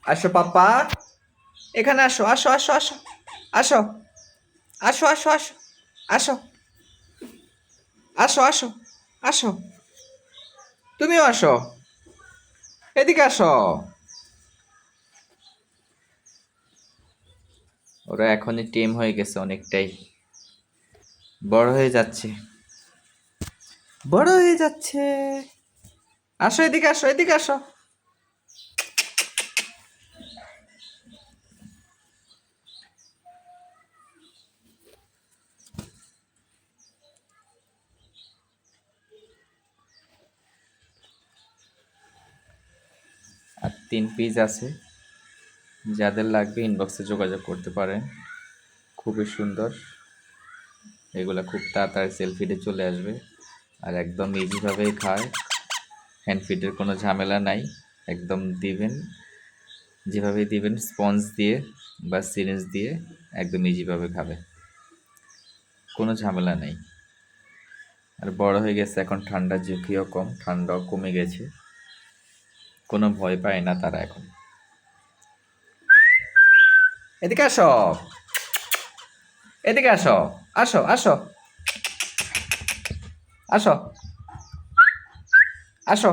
আসো পাপা, এখানে আসো, আসো আসো আসো, আসো আসো আসো আসো, আসো আসো আসো, আসো, তুমিও আসো, এদিকে আসো। ওরা এখনই টেম হয়ে গেছে অনেকটাই, বড় হয়ে যাচ্ছে, বড় হয়ে যাচ্ছে। আসো এদিকে, আসো এদিকে আসো। আর 3 পিস আছে, যাদের লাগবে ইনবক্সে যোগাযোগ করতে পারেন। খুবই সুন্দর, এগুলা খুব তাড়াতাড়ি সেলফিতে চলে আসবে, আর একদম ইজিভাবেই খায়। হ্যান্ড ফিডের কোনো ঝামেলা নাই, একদম দিবেন যেভাবে দিবেন স্পঞ্জ দিয়ে বা সিরিঞ্জ দিয়ে, একদম ইজিভাবে খাবে, কোনো ঝামেলা নেই। আর বড় হয়ে গেছে এখন, ঠান্ডা ঝুঁকিও কম, ঠান্ডাও কমে গেছে, কোনো ভয় পায় না তারা এখন। এদিকে আসো, এদিকে আসো, আসো আসো, আসো আসো।